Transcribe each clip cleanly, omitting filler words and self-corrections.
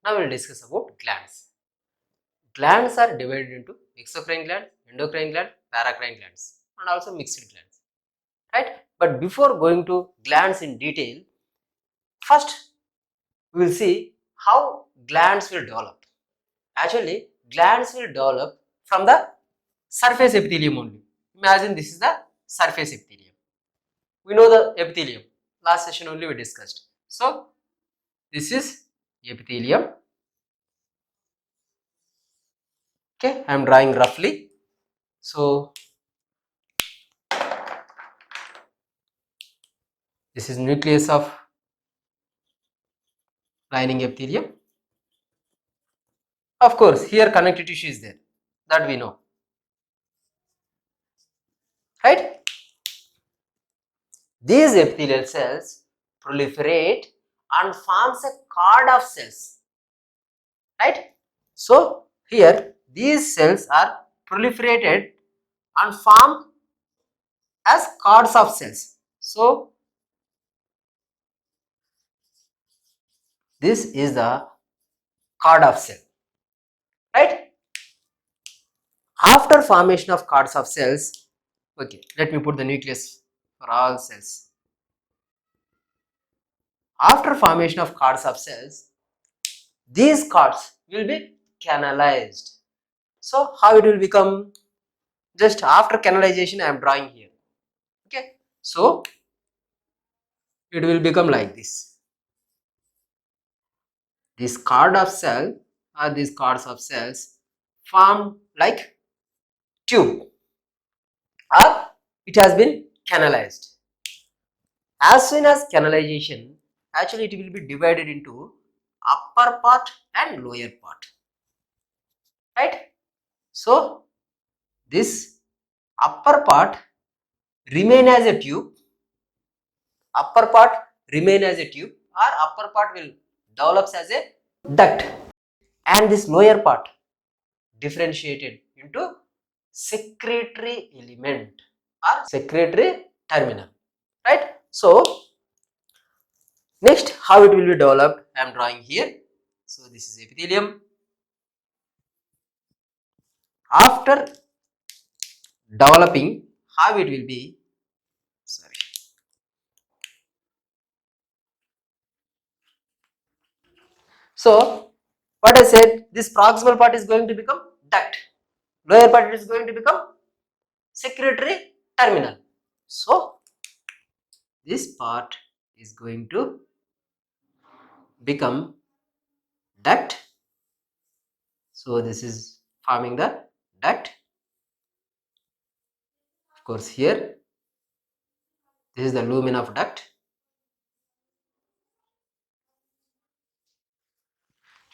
Now we will discuss about glands. Glands are divided into exocrine glands, endocrine glands, paracrine glands, and also mixed glands, right? But before going to glands in detail, first we will see how glands will develop. Actually, glands will develop from the surface epithelium only. Imagine this is the surface epithelium. We know the epithelium. Last session only we discussed. So, this is epithelium. Okay, I am drawing roughly. So, this is nucleus of lining epithelium. Of course, here connective tissue is there. That we know. Right? These epithelial cells proliferate and forms a cord of cells. Right? So, here these cells are proliferated and formed as cords of cells. So, this is the cord of cell. Right? After formation of cords of cells, okay, let me put the nucleus for all cells. After formation of cords of cells, these cords will be canalized. So, how it will become? Just after canalization I am drawing here. Okay. So, it will become like this. This cord of cell or these cords of cells form like tube or it has been canalized. As soon as canalization, actually it will be divided into upper part and lower part. Right? So, this upper part remain as a tube, upper part remain as a tube or upper part will develops as a duct, and this lower part differentiated into secretory element or secretory terminal, right? So, next how it will be developed I am drawing here. So, this is epithelium. After developing, how it will be, sorry. So, what I said, this proximal part is going to become duct, lower part is going to become secretory terminal. So, this part is going to become duct. So, this is forming the duct. Of course, here this is the lumen of duct,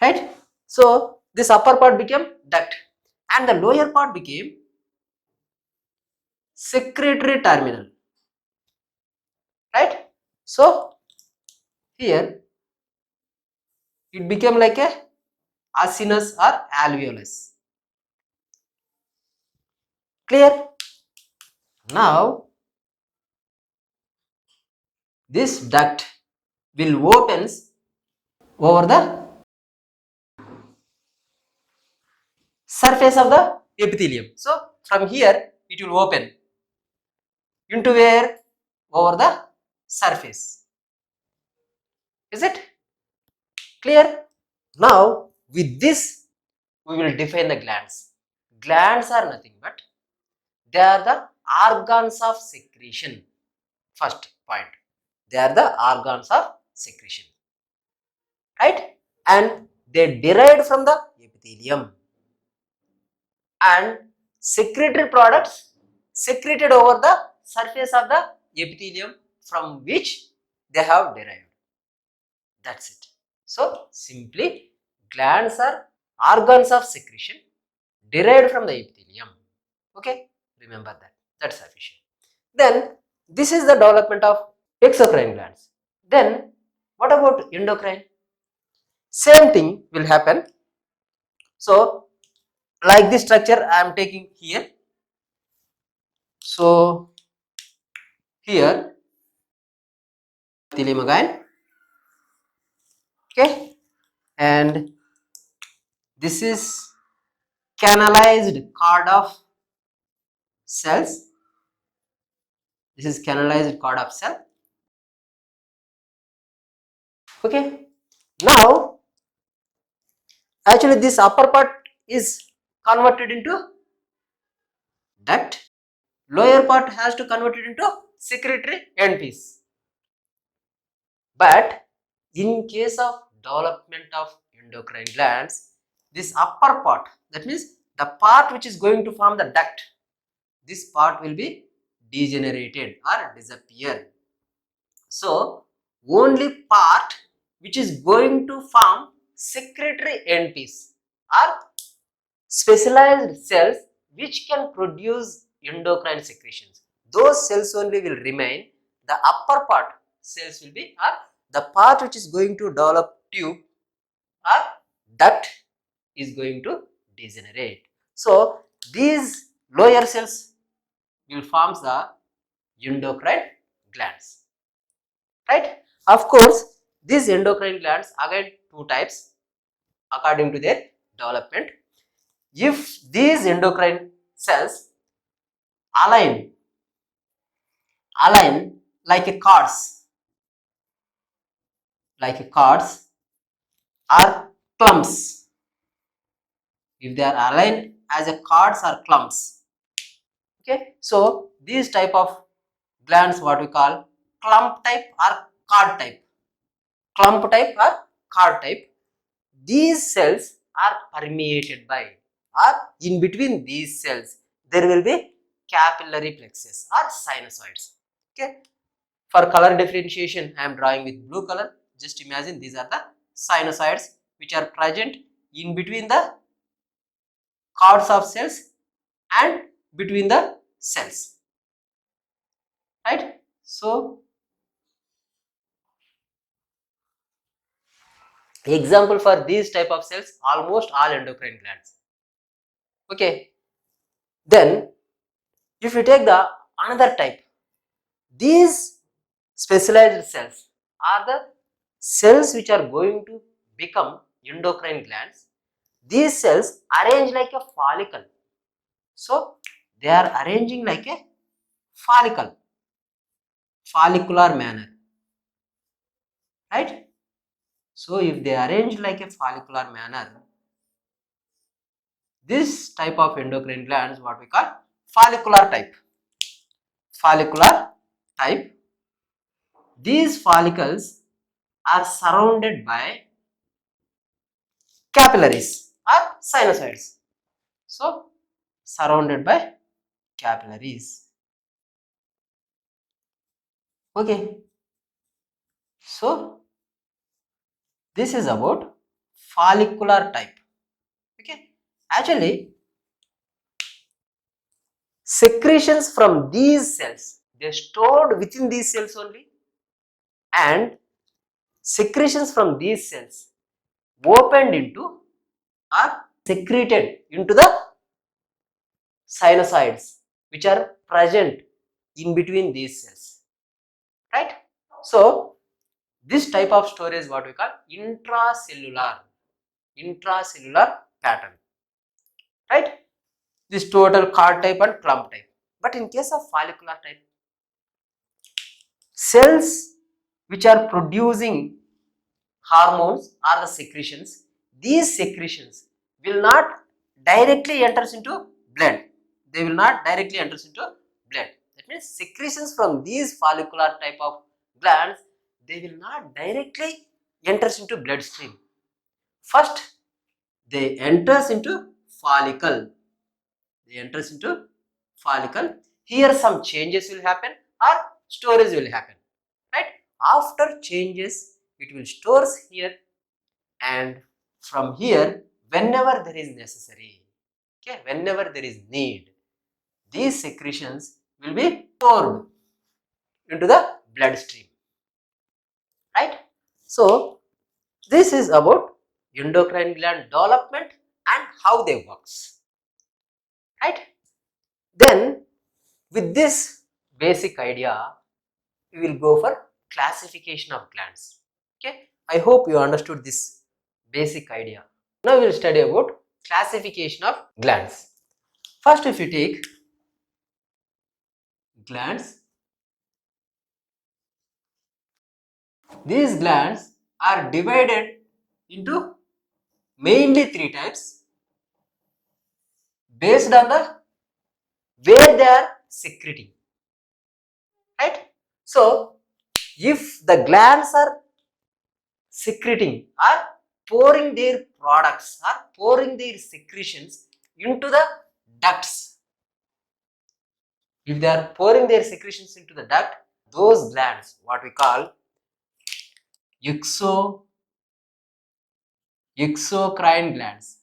right? So, this upper part became duct and the lower part became secretory terminal, right? So, here it became like a acinus or alveolus. Clear? Now, this duct will opens over the surface of the epithelium. So, from here it will open into where? Over the surface. Is it clear? Now, with this we will define the glands. Glands are nothing but they are the organs of secretion. First point, they are the organs of secretion, right? And they derived from the epithelium, and secretory products secreted over the surface of the epithelium from which they have derived. That's it. So, simply glands are organs of secretion derived from the epithelium. Okay, remember that. That's sufficient. Then, this is the development of exocrine glands. Then, what about endocrine? Same thing will happen. So, like this structure I am taking here. So, here epithelium again, okay, and This is canalized cord of cells. This is canalized cord of cell. Okay. Now, actually this upper part is converted into duct. Lower part has to convert it into secretory end piece. But in case of development of endocrine glands, this upper part, that means the part which is going to form the duct, this part will be degenerated or disappear. So only part which is going to form secretory end piece are specialized cells which can produce endocrine secretions. Those cells only will remain. The upper part cells will be, or the part which is going to develop tube or duct is going to degenerate. So these lower cells will form the endocrine glands, right? Of course, these endocrine glands again two types according to their development. If these endocrine cells align like a cards or clumps, if they are aligned as a cards or clumps, okay, so these type of glands what we call clump type or card type. Clump type or card type, these cells are permeated by, or in between these cells there will be capillary plexus or sinusoids. Okay, for color differentiation I am drawing with blue color. Just imagine these are the sinusoids which are present in between the cords of cells and between the cells, right? So example for these type of cells, almost all endocrine glands. Okay, then if you take the another type, these specialized cells are the cells which are going to become endocrine glands. These cells arrange like a follicle. So they are arranging like a follicular manner, right? So if they arrange like a follicular manner, this type of endocrine glands what we call follicular type. Follicular type. These follicles are surrounded by capillaries or sinusoids. So surrounded by capillaries. Okay. So this is about follicular type. Okay. Actually, secretions from these cells, they are stored within these cells only, and secretions from these cells opened into or secreted into the sinusoids which are present in between these cells, right? So this type of storage what we call intracellular pattern, right? This total card type and clump type. But in case of follicular type, cells which are producing hormones or the secretions, these secretions will not directly enters into blood. They will not directly enters into blood. That means secretions from these follicular type of glands, they will not directly enters into bloodstream. First, they enters into follicle. They enters into follicle. Here some changes will happen or storage will happen, right? After changes, it will stores here, and from here whenever there is necessary, okay, whenever there is need, these secretions will be poured into the bloodstream, right? So this is about endocrine gland development and how they works, right? Then with this basic idea we will go for classification of glands. Okay, I hope you understood this basic idea. Now we will study about classification of glands. First, if you take glands, these glands are divided into mainly three types based on the where they are secreting, right? So if the glands are secreting or pouring their products or pouring their secretions into the ducts, if they are pouring their secretions into the duct, those glands, what we call exocrine glands.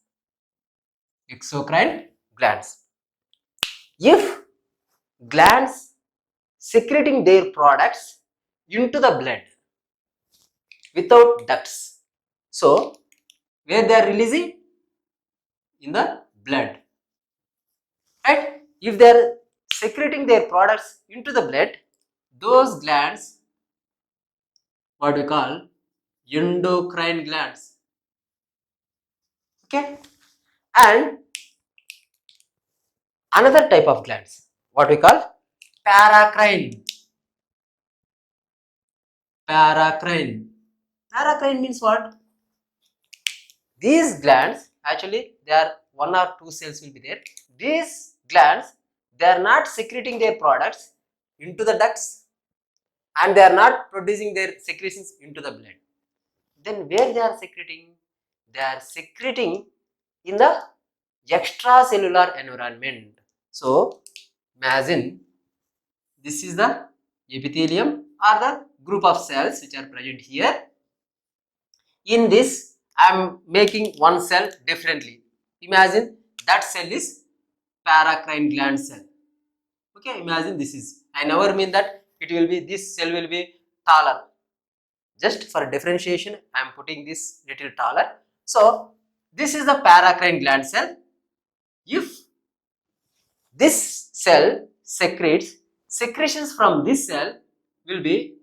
Exocrine glands. If glands secreting their products into the blood without ducts, so where they are releasing in the blood, right? If they are secreting their products into the blood, those glands, what we call endocrine glands. Okay, and another type of glands, what we call paracrine. Paracrine. Paracrine means what? These glands, actually there are one or two cells will be there. These glands, they are not secreting their products into the ducts and they are not producing their secretions into the blood. Then where they are secreting? They are secreting in the extracellular environment. So imagine this is the epithelium or the group of cells which are present here. In this, I am making one cell differently. Imagine that cell is paracrine gland cell. Okay, imagine this is. I never mean that it will be, this cell will be taller. Just for differentiation, I am putting this little taller. So this is the paracrine gland cell. If this cell secretes, secretions from this cell will be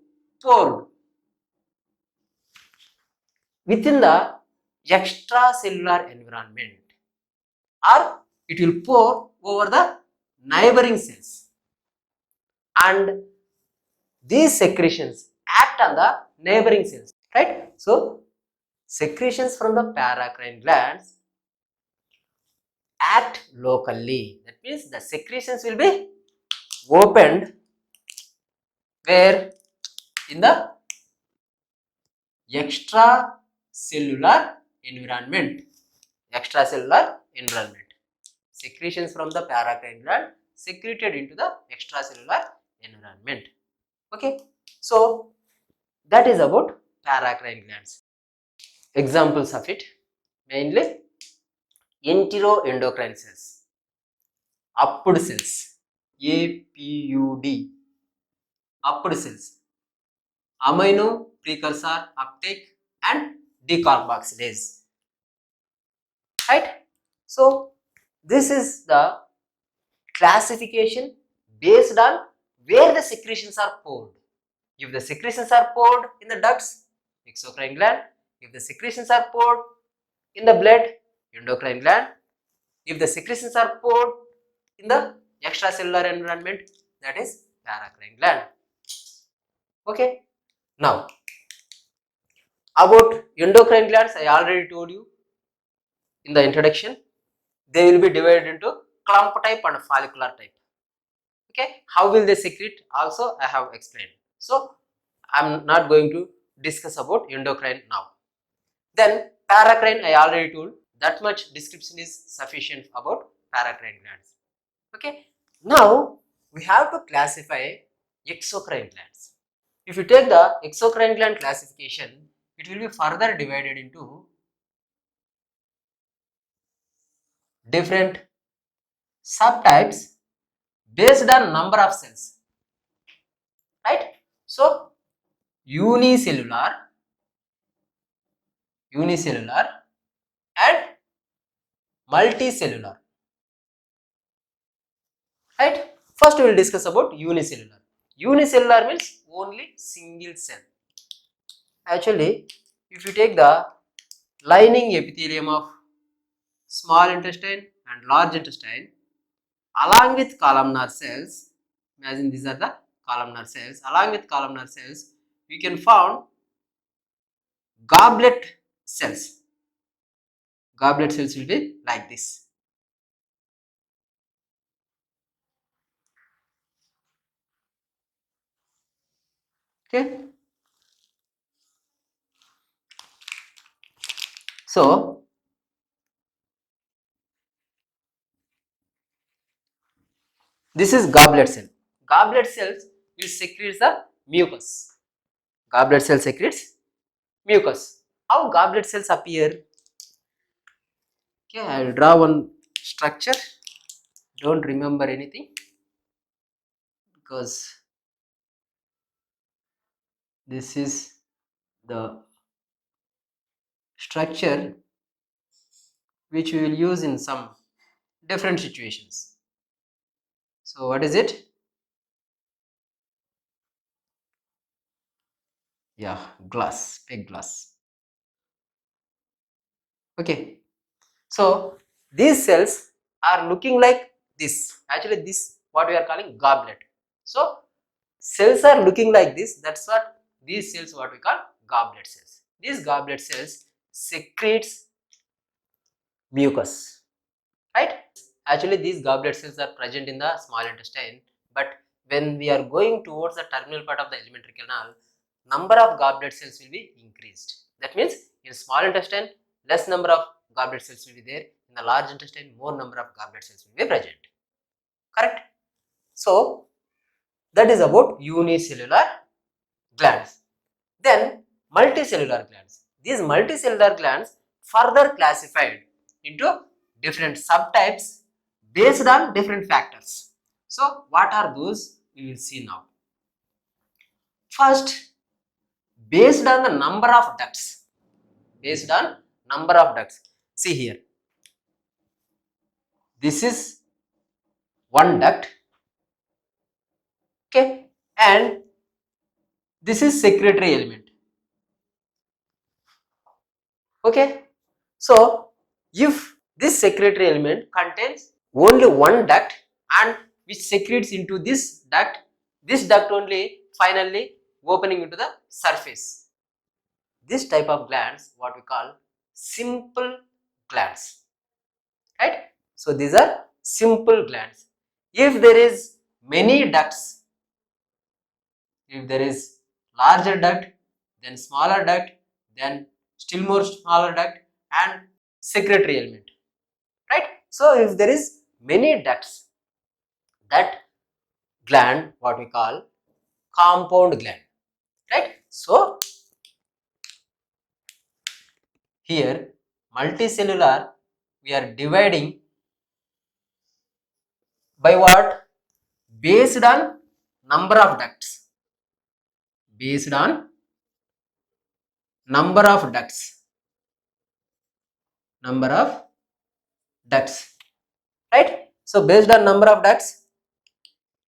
poured within the extracellular environment, or it will pour over the neighboring cells, and these secretions act on the neighboring cells, right? So secretions from the paracrine glands act locally. That means the secretions will be opened where? In the extracellular environment. Extracellular environment. Secretions from the paracrine gland secreted into the extracellular environment. Okay, so that is about paracrine glands. Examples of it, mainly enteroendocrine cells, upped cells, APUD, upped cells, amino precursor uptake and decarboxylase, right? So this is the classification based on where the secretions are poured. If the secretions are poured in the ducts, exocrine gland. If the secretions are poured in the blood, endocrine gland. If the secretions are poured in the extracellular environment, that is paracrine gland. Okay. Now about endocrine glands, I already told you in the introduction. They will be divided into clump type and follicular type. Okay, how will they secrete also I have explained. So I am not going to discuss about endocrine now. Then paracrine, I already told, that much description is sufficient about paracrine glands. Okay, now we have to classify exocrine glands. If you take the exocrine gland classification, it will be further divided into different subtypes based on number of cells, right? So unicellular and multicellular, right? First we will discuss about unicellular. Unicellular means only single cell. Actually if you take the lining epithelium of small intestine and large intestine along with columnar cells. Imagine these are the columnar cells. Along with columnar cells, we can found goblet cells. Goblet cells will be like this. Okay. So this is goblet cell. Goblet cells will secrete the mucus. Goblet cell secretes mucus. How goblet cells appear? Okay, I will draw one structure. Don't remember anything because this is the structure which we will use in some different situations. So what is it? Yeah, glass, peg glass. Okay, so these cells are looking like this. Actually, this what we are calling goblet. So cells are looking like this. That's what these cells what we call goblet cells. These goblet cells secretes mucus, right? Actually, these goblet cells are present in the small intestine, but when we are going towards the terminal part of the alimentary canal, number of goblet cells will be increased. That means in small intestine, less number of goblet cells will be there. In the large intestine, more number of goblet cells will be present. Correct? So that is about unicellular glands. Then multicellular glands. These multicellular glands further classified into different subtypes based on different factors. So what are those? We will see now. First, based on the number of ducts. Based on number of ducts. See here. This is one duct. Okay. And this is secretory element. Okay. So if this secretory element contains only one duct and which secretes into this duct only finally opening into the surface. This type of glands what we call simple glands, right? So these are simple glands. If there is many ducts, if there is larger duct, then smaller duct, then still more smaller duct and secretory element, right? So if there is many ducts, that gland what we call compound gland, right? So here multicellular we are dividing by what? Based on number of ducts. Based on number of ducts. Number of ducts, right? So based on number of ducts,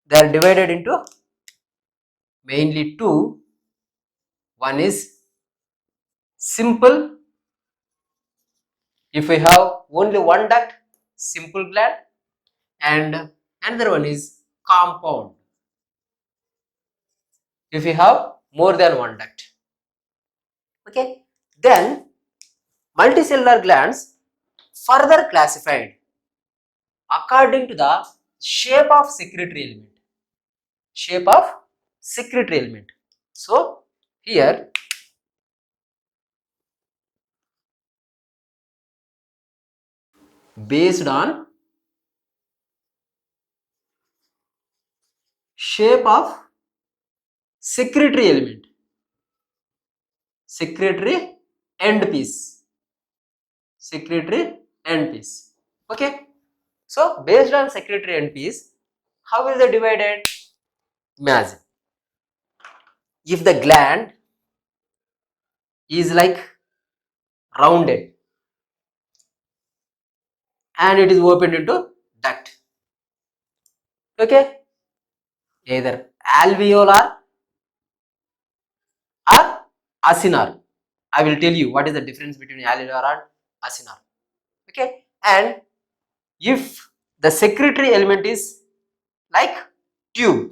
they are divided into mainly two. One is simple. If we have only one duct, simple gland, and another one is compound. If we have more than one duct, okay, then multicellular glands further classified according to the shape of secretory element. Shape of secretory element. So here based on shape of secretory element, secretory end piece, secretory end piece. Okay, so based on secretory end piece, how is it divided? Imagine if the gland is like rounded and it is opened into duct. Okay, either alveolar or acinar. I will tell you what is the difference between alveolar and acinar. Okay, And if the secretory element is like tube,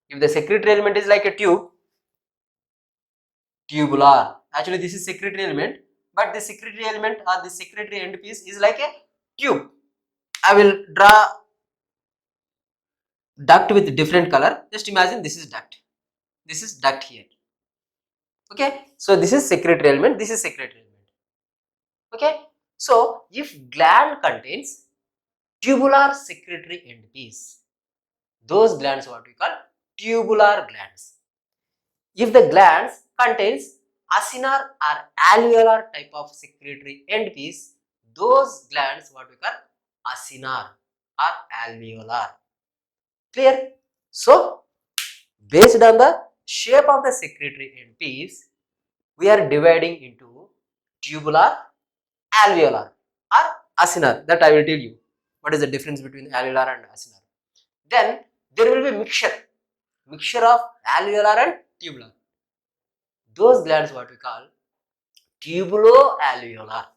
if the secretory element is like a tube, tubular. Actually, this is secretory element, but the secretory element or the secretory end piece is like a tube. I will draw duct with different color. Just imagine this is duct. This is duct here. Okay. So this is secretory element. This is secretory element. Okay. So if gland contains tubular secretory end piece, those glands what we call tubular glands. If the glands contains acinar or alveolar type of secretory end piece, those glands what we call acinar or alveolar. Clear? So based on the shape of the secretory end piece, we are dividing into tubular, alveolar or acinar. That I will tell you what is the difference between alveolar and acinar. Then there will be mixture of alveolar and tubular. Those glands what we call tubulo-alveolar,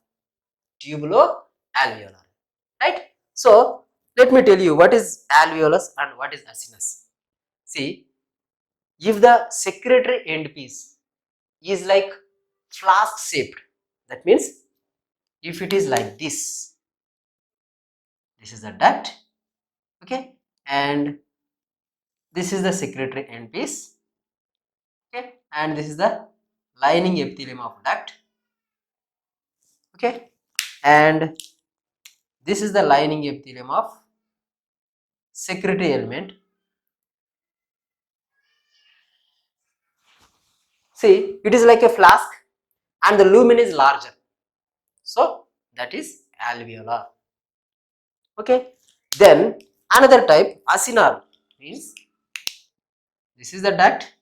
right? So let me tell you what is alveolus and what is acinus. See, if the secretory end piece is like flask shaped, that means if it is like this is the duct, okay, and this is the secretory end piece, okay, and this is the lining epithelium of duct, okay, and this is the lining epithelium of secretory element. See, it is like a flask and the lumen is larger, so that is alveolar. Okay, then another type acinar means this is the duct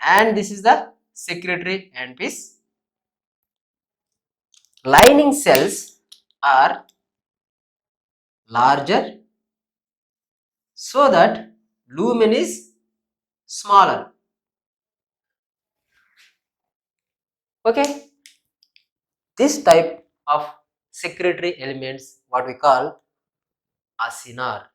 and this is the secretory end piece. Lining cells are larger so that lumen is smaller. Okay, this type of secretory elements what we call acinar,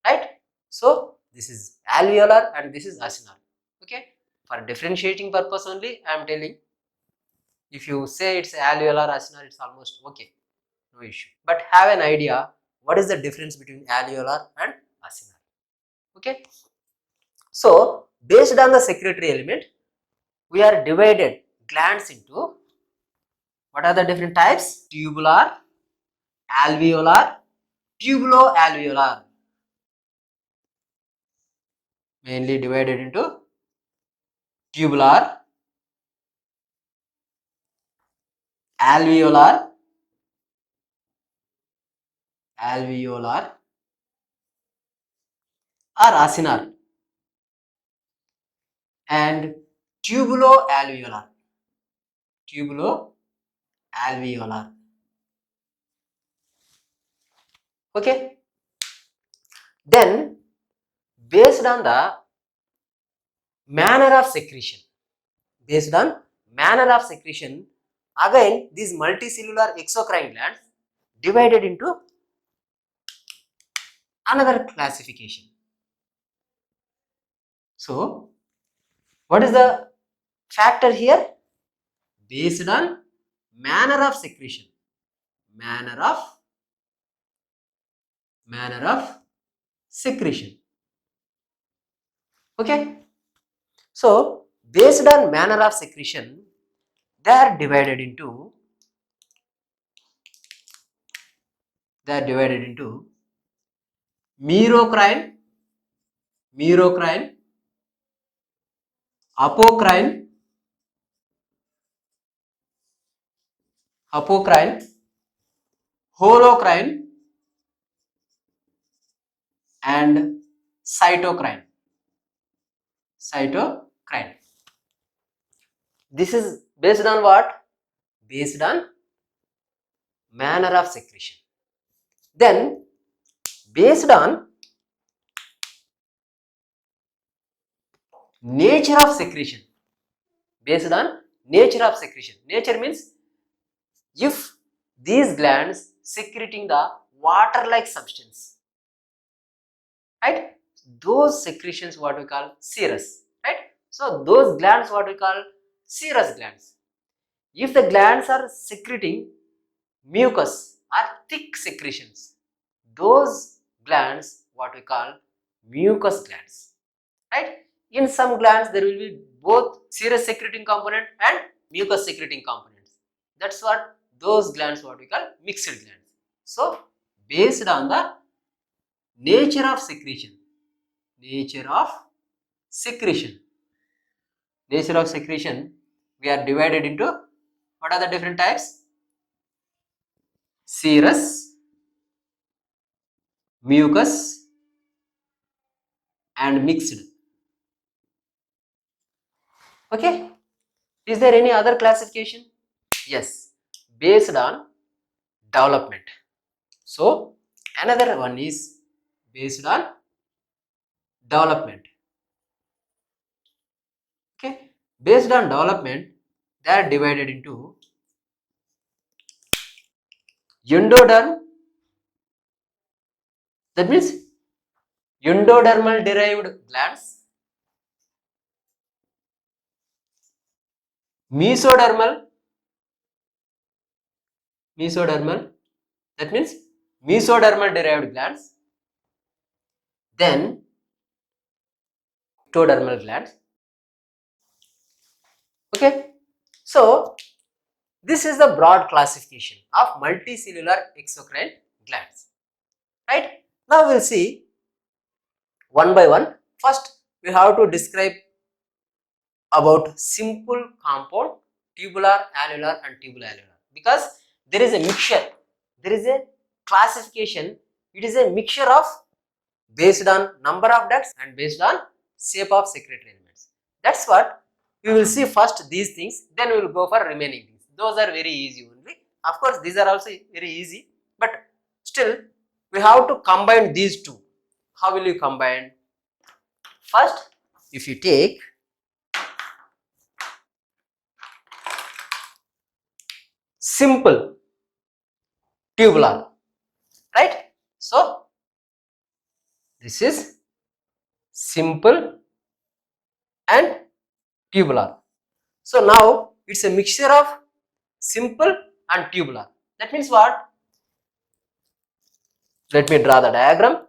right? So this is alveolar and this is acinar. Okay, for differentiating purpose only I am telling. If you say it's alveolar acinar, it's almost okay, no issue. But have an idea what is the difference between alveolar and acinar. Okay, so based on the secretory element, we are divided glands into what are the different types? Tubular, alveolar, tubulo-alveolar. Mainly divided into tubular, alveolar, or acinar, and tubulo-alveolar. Okay, then based on the manner of secretion, again these multicellular exocrine glands divided into another classification. So what is the factor here? Based on manner of secretion, okay. So based on manner of secretion, they are divided into merocrine, apocrine, holocrine, and cytocrine. This is based on what? Based on manner of secretion. Then based on nature of secretion. Nature means if these glands secreting the water-like substance, right? Those secretions what we call serous, right? So those glands what we call serous glands. If the glands are secreting mucus or thick secretions, those glands what we call mucus glands, right? In some glands there will be both serous secreting component and mucus secreting components. That's what those glands what we call mixed glands. So based on the nature of secretion, nature of secretion, we are divided into what are the different types? Serous, mucus and mixed. Okay, is there any other classification? Yes, based on development. So another one is based on development. Okay, based on development, they are divided into endoderm, that means endodermal derived glands, mesodermal, that means mesodermal derived glands, then ectodermal glands. Okay, so this is the broad classification of multicellular exocrine glands, right? Now we'll see one by one. First we have to describe about simple compound, tubular alveolar and tubuloalveolar, because there is a mixture, there is a classification, it is a mixture of based on number of ducts and based on shape of secretory elements. That's what we will see first these things, then we will go for remaining things. Those are very easy only. Of course these are also very easy, but still we have to combine these two. How will you combine? First, if you take simple tubular, right? So this is simple and tubular. So now it's a mixture of simple and tubular. That means what? Let me draw the diagram.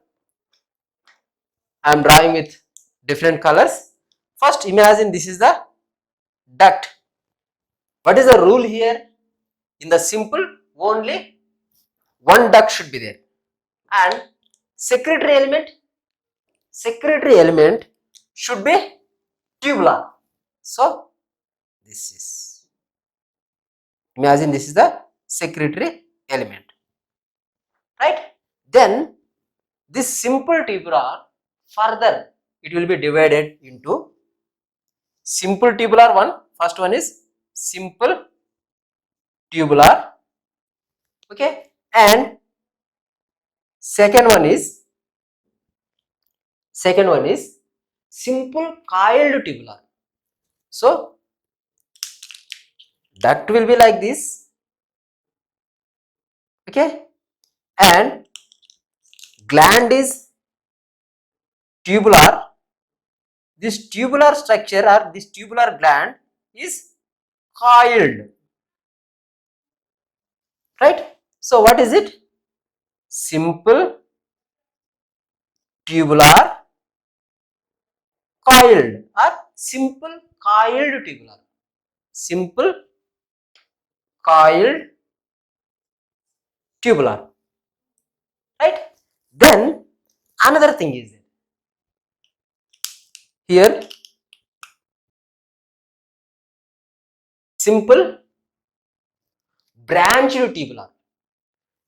I am drawing with different colors. First imagine this is the duct. What is the rule here? In the simple, only one duct should be there, and secretory element should be tubular. So this is, imagine this is the secretory element, right? Then this simple tubular, further it will be divided into simple tubular one. First one is simple tubular, okay, and second one is simple coiled tubular. So duct will be like this, okay, and gland is tubular. This tubular structure or this tubular gland is coiled, right? So what is it? Simple tubular coiled or simple coiled tubular. Simple coiled tubular, right? Then another thing is here simple branched tubular.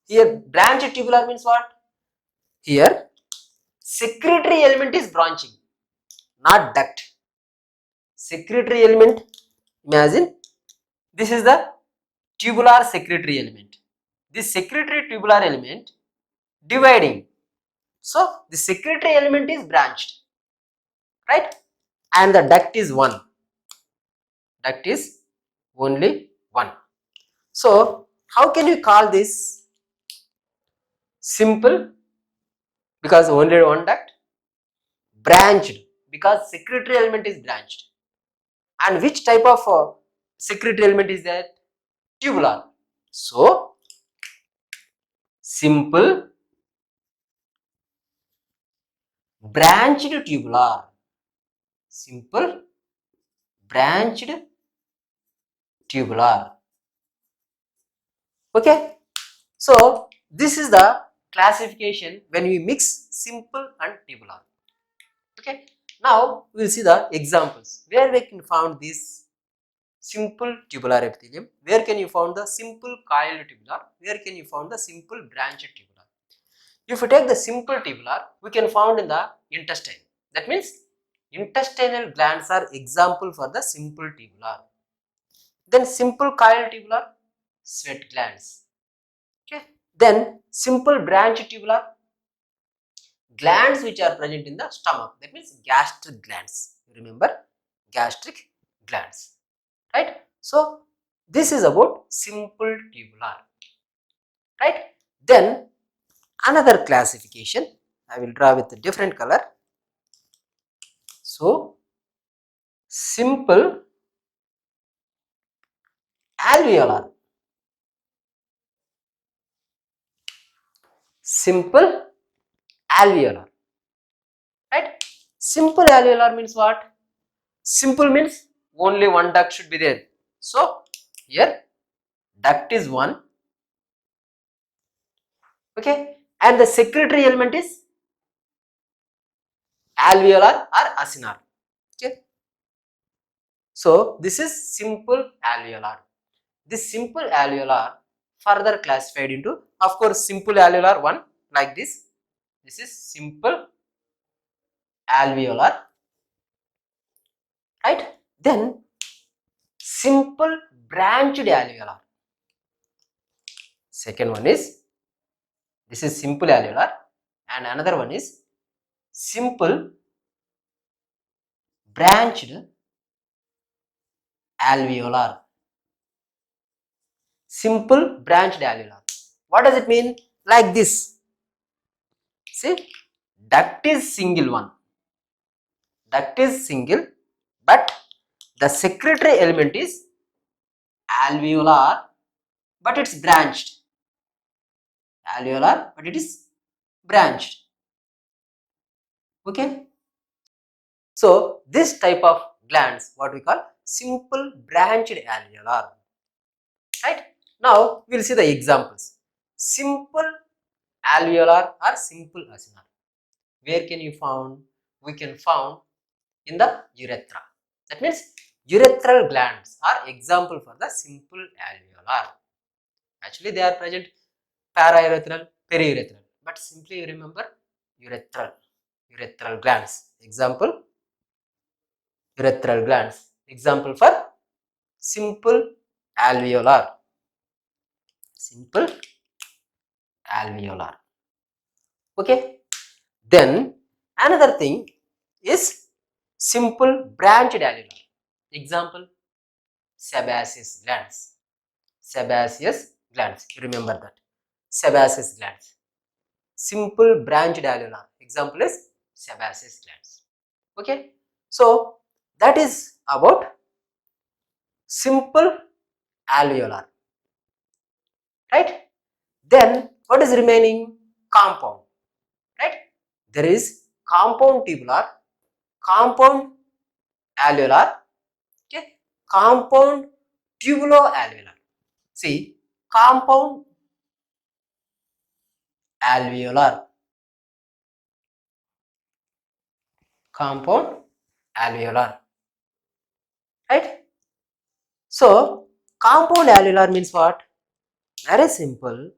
Here branched tubular means what? Here secretory element is branching, not duct. Secretory element, imagine this is the tubular secretory element. This secretory tubular element dividing. So the secretory element is branched, right? And the duct is one. Duct is only one. So how can you call this? simple because only one duct, branched because secretory element is branched. And which type of secretory element is that? Tubular. So simple branched tubular. Simple branched tubular. Okay. So this is the classification when we mix simple and tubular. Okay. Now we will see the examples where we can found this simple tubular epithelium. Where can you find the simple coiled tubular? Where can you find the simple branched tubular? If you take the simple tubular, we can found in the intestine. That means intestinal glands are example for the simple tubular. Then simple coiled tubular, sweat glands. Okay. Then simple branched tubular, glands which are present in the stomach. That means gastric glands. Remember, gastric glands. Right. So this is about simple tubular. Right. Then another classification, I will draw with a different color. So simple alveolar. Simple alveolar. Right. Simple alveolar means what? Simple means only one duct should be there. So here duct is one. Okay. And the secretory element is alveolar or acinar. Okay. So this is simple alveolar. This simple alveolar further classified into, of course, simple alveolar one like this. This is simple alveolar, right? Then simple branched alveolar. Second one is, this is simple alveolar, and another one is simple branched alveolar. Simple branched alveolar. What does it mean? Like this. See, duct is single one. Duct is single, but the secretory element is alveolar, but it's branched. Alveolar, but it is branched. Okay. So this type of glands, what we call simple branched alveolar. Right. Now we'll see the examples. Simple alveolar or simple acinar. Where can you found? We can found in the urethra. That means urethral glands are example for the simple alveolar. Actually, they are present paraurethral, periurethral, but simply remember urethral glands. Example, urethral glands. Example for simple alveolar. Simple alveolar. Okay. Then another thing is simple branched alveolar. Example, sebaceous glands. Sebaceous glands. Remember that. Sebaceous glands. Simple branched alveolar. Example is sebaceous glands. Okay. So that is about simple alveolar. Right. Then what is remaining? Compound. Right. There is compound tubular, compound alveolar, okay, compound tubulo-alveolar. See, compound alveolar, compound alveolar, right? So, compound alveolar means what? Very simple.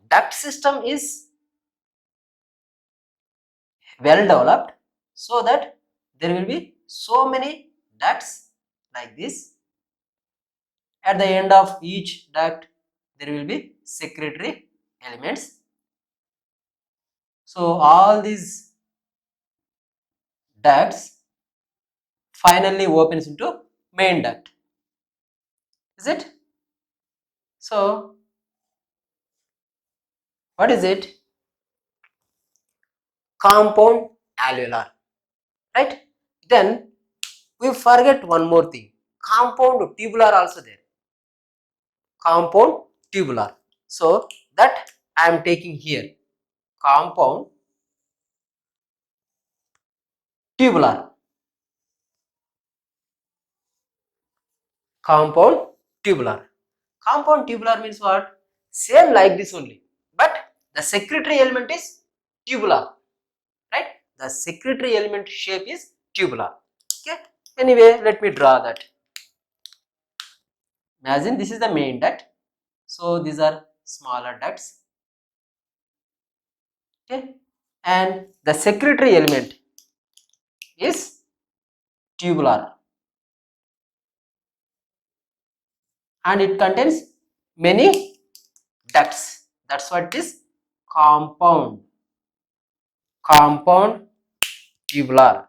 Duct system is well developed so that there will be so many ducts like this. At the end of each duct, there will be secretory elements. So all these ducts finally opens into main duct. Is it? So what is it? compound alveolar, right? Then we forget one more thing, compound tubular also there, compound tubular. So that I am taking here, compound tubular, compound tubular. Compound tubular means what? Same like this only, but the secretory element is tubular, right? The secretory element shape is tubular. Okay, anyway, let me draw that. Imagine this is the main duct, so these are smaller ducts, okay, and the secretory element is tubular and it contains many ducts. That's what it is, compound tubular,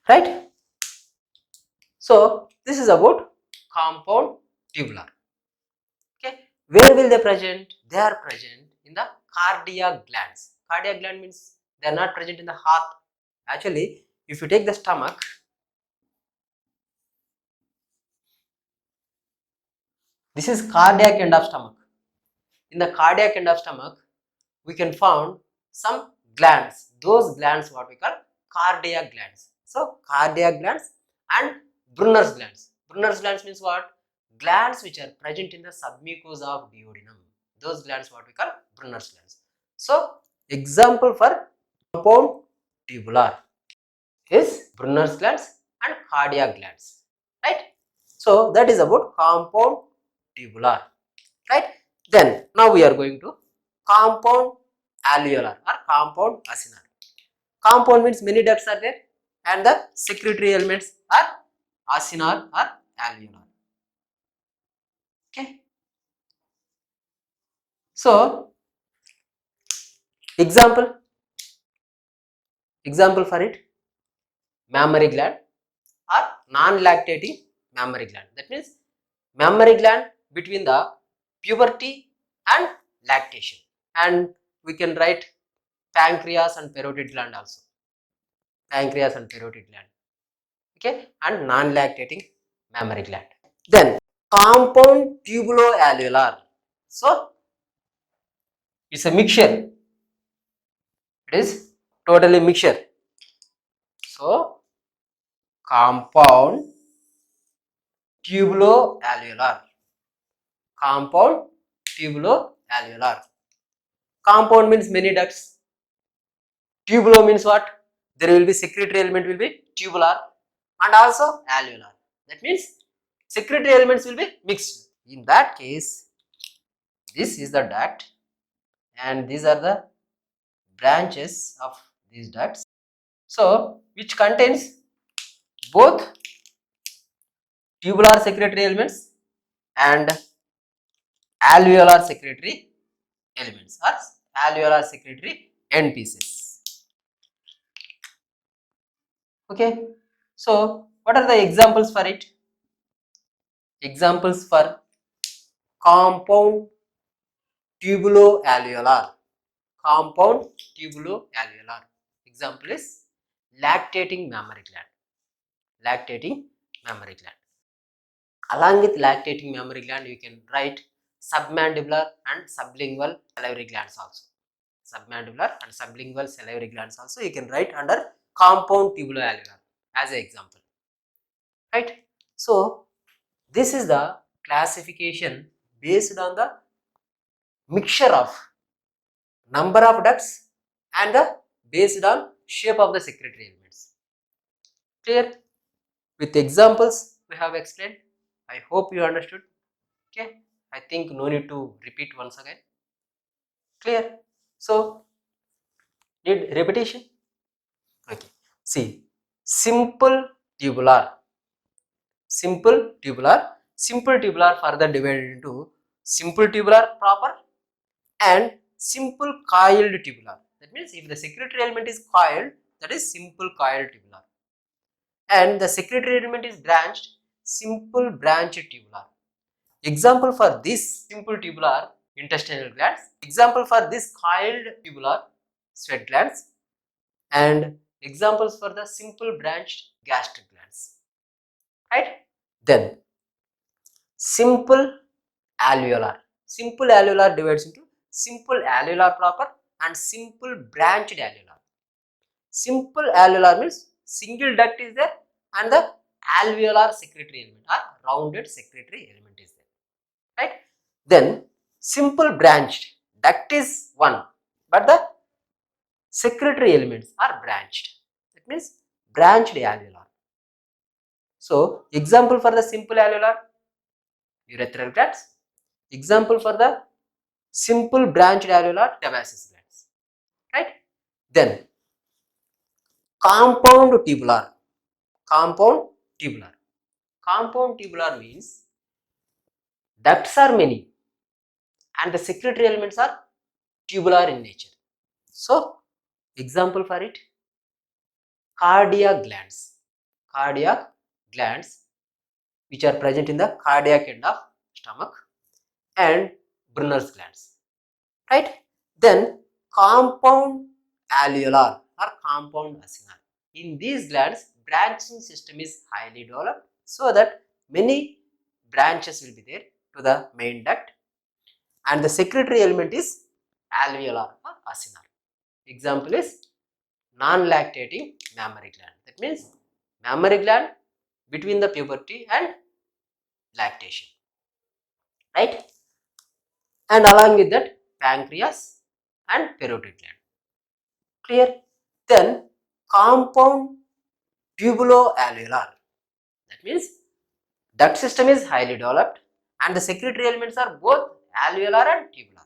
right? So this is about compound tubular. Okay, where will they present? They are present in the cardiac glands. Cardiac gland means they are not present in the heart. Actually, if you take the stomach, this is cardiac end of stomach. In the cardiac end of stomach, we can found some glands. Those glands what we call cardiac glands. So cardiac glands and Brunner's glands. Brunner's glands means what? Glands which are present in the submucosa of duodenum. Those glands what we call Brunner's glands. So example for compound tubular is Brunner's glands and cardiac glands, right? So that is about compound tubular, right? Then now we are going to compound alveolar or compound acinar. Compound means many ducts are there and the secretory elements are acinar or alveolar. Okay. So example for it, mammary gland or non-lactating mammary gland. That means mammary gland between the puberty and lactation. And we can write pancreas and parotid gland also. Pancreas and parotid gland. Okay, and non-lactating mammary gland. Then compound tubuloalveolar. So it's a mixture. It is totally mixture. So compound tubuloalveolar. Compound tubuloalveolar. Compound means many ducts. Tubulo means what? There will be secretory element will be tubular and also alveolar. That means secretory elements will be mixed. In that case, this is the duct and these are the branches of these ducts. So which contains both tubular secretory elements and alveolar secretory elements or alveolar secretory end pieces. Okay, so what are the examples for it? Examples for compound tubuloalveolar. Compound tubuloalveolar. Example is lactating mammary gland. Lactating mammary gland. Along with lactating mammary gland, you can write submandibular and sublingual salivary glands also. Submandibular and sublingual salivary glands also you can write under compound tubuloalveolar as an example. Right? So this is the classification based on the mixture of number of ducts and the based on shape of the secretory elements. Clear? With examples we have explained. I hope you understood. Okay, I think no need to repeat once again. Clear? So need repetition. Okay, see, simple tubular, simple tubular further divided into simple tubular proper and simple coiled tubular. That means if the secretory element is coiled, that is simple coiled tubular, and the secretory element is branched, simple branched tubular. Example for this simple tubular intestinal glands. Example for this coiled tubular sweat glands, and examples for the simple branched gastric glands, right? Then simple alveolar. Simple alveolar divides into simple alveolar proper and simple branched alveolar. Simple alveolar means single duct is there and the alveolar secretory element or rounded secretory element is there, right? Then simple branched duct is one, but the secretory elements are branched. That means branched alveolar. So example for the simple alveolar, urethral glands. Example for the simple branched alveolar, Tabasi's glands, right? Then compound tubular. Compound tubular. Compound tubular means ducts are many and the secretory elements are tubular in nature. So example for it, cardiac glands. Cardiac glands which are present in the cardiac end of stomach, and Brunner's glands, right? Then compound alveolar or compound acinar. In these glands, branching system is highly developed so that many branches will be there to the main duct, and the secretory element is alveolar or acinar. Example is non-lactating mammary gland. That means mammary gland between the puberty and lactation, right? And along with that, pancreas and parotid gland. Clear? Then compound tubuloalveolar. That means duct system is highly developed and the secretory elements are both alveolar and tubular,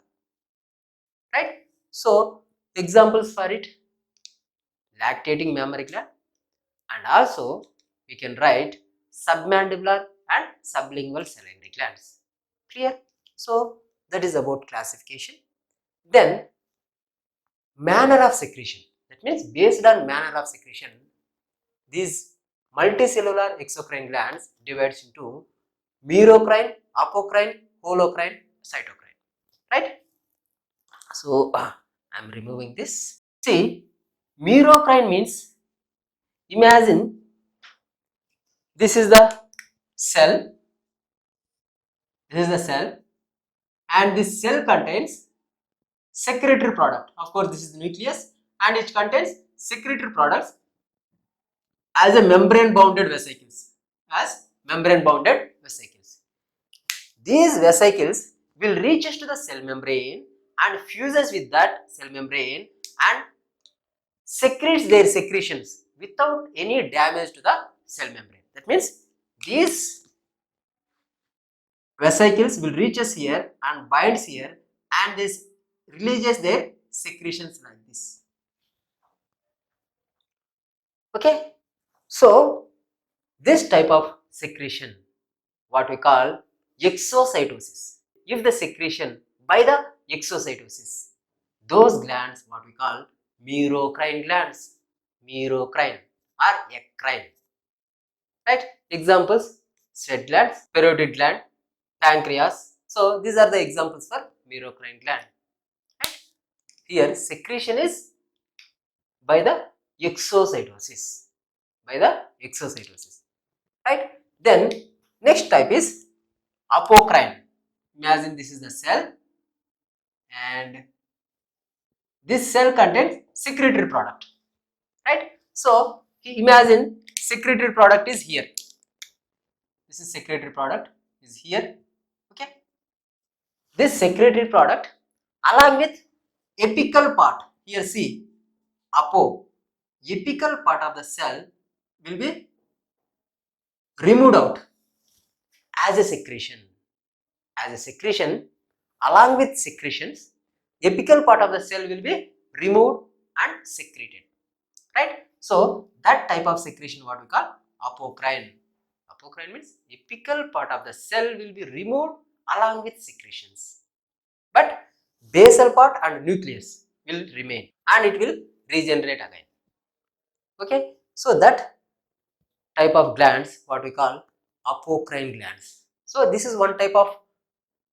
right? So examples for it, lactating mammary gland, and also we can write submandibular and sublingual salivary glands. Clear? So that is about classification. Then manner of secretion. That means based on manner of secretion, these multicellular exocrine glands divides into merocrine, apocrine, holocrine, cytocrine, right? So I am removing this. See, merocrine means, imagine this is the cell, and this cell contains secretory product. Of course, this is the nucleus and it contains secretory products as a membrane bounded vesicles. These vesicles will reach to the cell membrane and fuses with that cell membrane and secretes their secretions without any damage to the cell membrane. That means these vesicles will reach us here and binds here, and this releases their secretions like this. Okay, so this type of secretion, what we call exocytosis. If the secretion by the exocytosis, those glands what we call merocrine glands, merocrine or eccrine, right? Examples, sweat glands, parotid gland, pancreas. So these are the examples for merocrine gland, right? Here secretion is by the exocytosis, right? Then next type is apocrine. Imagine this is the cell and this cell contains secretory product, right? So imagine secretory product is here. This is secretory product is here. Okay, this secretory product along with apical part, here see apical part of the cell will be removed out as a secretion. Along with secretions, apical part of the cell will be removed and secreted, right? So that type of secretion what we call apocrine. Apocrine means apical part of the cell will be removed along with secretions, but basal part and nucleus will remain and it will regenerate again. Okay, so that type of glands what we call apocrine glands. So this is one type of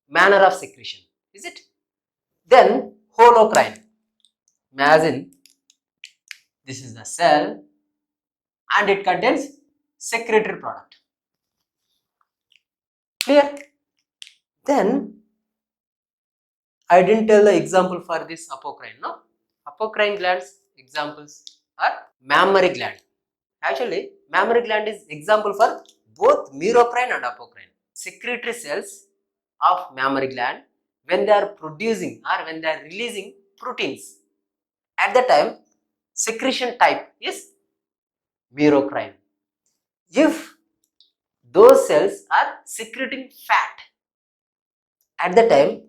manner of secretion. is it? Then holocrine. Imagine this is the cell and it contains secretory product. Clear? Then I didn't tell the example for this apocrine. No, apocrine glands examples are mammary gland. Actually, mammary gland is example for both merocrine and apocrine. Secretory cells of mammary gland, when they are producing or when they are releasing proteins, at the time secretion type is merocrine. If those cells are secreting fat, at the time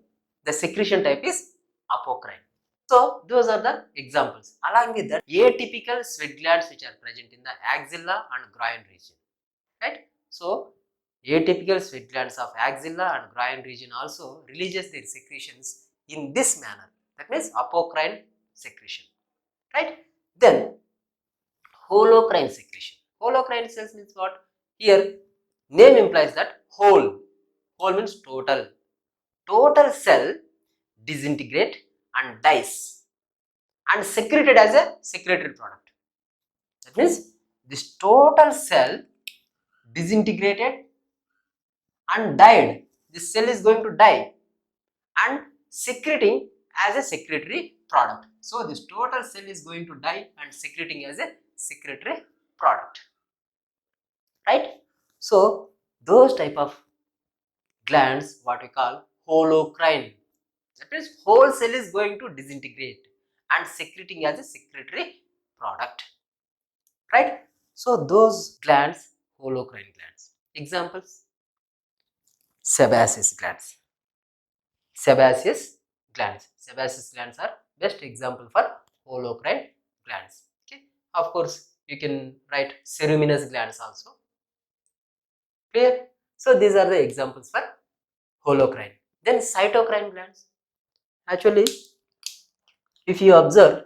the secretion type is apocrine. So those are the examples. Along with that, atypical sweat glands which are present in the axilla and groin region, right? So atypical sweat glands of axilla and groin region also releases their secretions in this manner. That means apocrine secretion, right? Then holocrine secretion. Holocrine cells means what? Here name implies that whole. Whole means total. Total cell disintegrate and dies and secreted as a secretory product. That means this total cell disintegrated and died. This cell is going to die and secreting as a secretory product. So this total cell is going to die and secreting as a secretory product, right? So those type of glands what we call holocrine. That means whole cell is going to disintegrate and secreting as a secretory product, right? So those glands, holocrine glands. Examples: sebaceous glands. Sebaceous glands. Sebaceous glands are best example for holocrine glands. Okay. Of course, you can write ceruminous glands also. Clear? So these are the examples for holocrine. Then cytocrine glands. Actually, if you observe,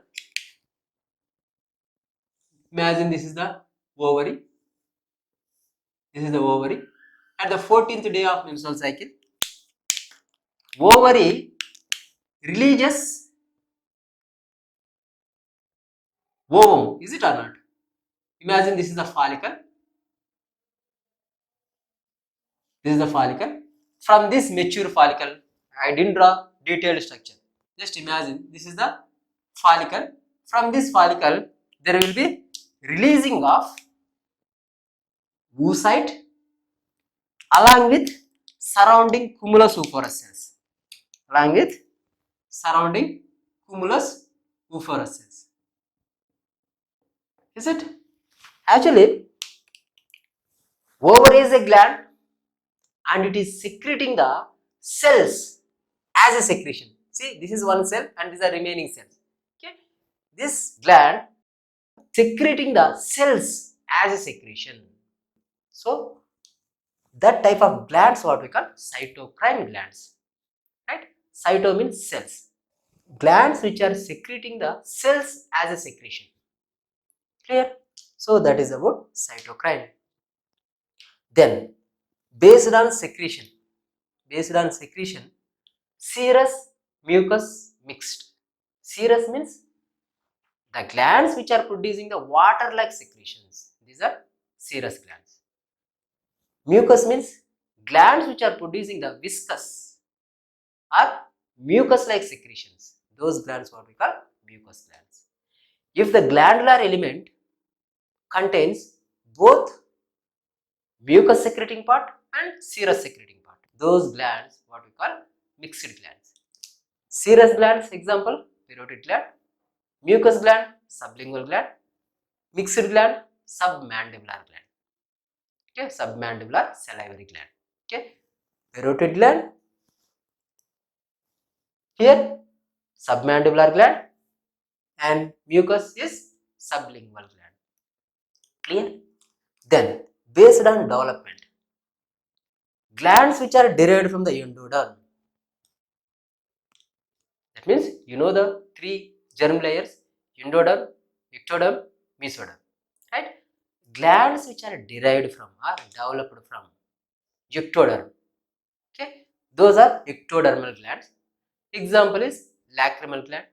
imagine this is the ovary. This is the ovary. At the 14th day of menstrual cycle, ovary releases ovum. Is it or not? Imagine this is the follicle. This is the follicle. From this mature follicle, I didn't draw detailed structure. Just imagine this is the follicle. From this follicle, there will be releasing of oocyte along with surrounding cumulus oophorus cells. Along with surrounding cumulus oophorus cells. Is it? Actually, ovary is a gland and it is secreting the cells as a secretion. See, this is one cell and these are remaining cells. Okay, this gland secreting the cells as a secretion. So that type of glands what we call cytocrine glands, right? Cyto means cells. Glands which are secreting the cells as a secretion. Clear? So that is about cytocrine. Then based on secretion, serous, mucus mixed. Serous means the glands which are producing the water-like secretions. These are serous glands. Mucus means glands which are producing the viscous or mucus-like secretions. Those glands what we call mucus glands. If the glandular element contains both mucus secreting part and serous secreting part, those glands what we call mixed glands. Serous glands example: parotid gland, mucus gland, sublingual gland, mixed gland, submandibular gland. Okay, submandibular salivary gland. Okay, parotid gland, here submandibular gland, and mucus is sublingual gland. Clear? Then based on development, glands which are derived from the endoderm. That means you know the three germ layers: endoderm, ectoderm, mesoderm, right? Glands which are derived from or developed from ectoderm. Okay, those are ectodermal glands. Example is lacrimal gland,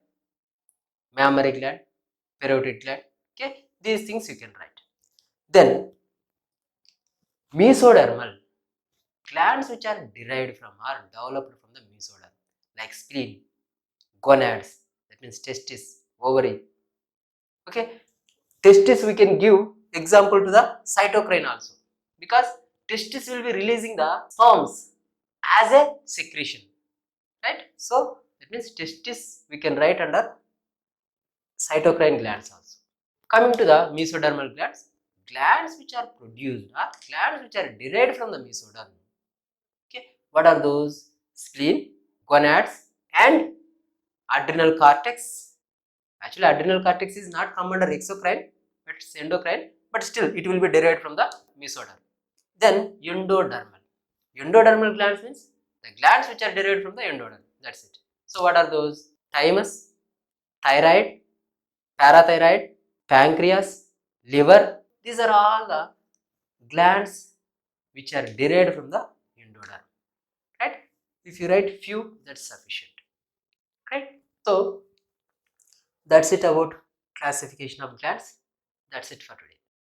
mammary gland, parotid gland. Okay, these things you can write. Then mesodermal glands which are derived from or developed from the mesoderm, like spleen, gonads, that means testis, ovary. Okay, testis we can give example to the cytokine also, because testis will be releasing the sperms as a secretion, right? So that means testis we can write under cytokine glands also. Coming to the mesodermal glands, glands which are produced or glands which are derived from the mesoderm. Okay, what are those? Spleen, gonads, and adrenal cortex. Actually, adrenal cortex is not come under exocrine, but it's endocrine, but still it will be derived from the mesoderm. Then endodermal. Endodermal glands means the glands which are derived from the endoderm. That's it. So what are those? Thymus, thyroid, parathyroid, pancreas, liver. These are all the glands which are derived from the endoderm. Right? If you write few, that's sufficient. Right? So that's it about classification of glands. That's it for today.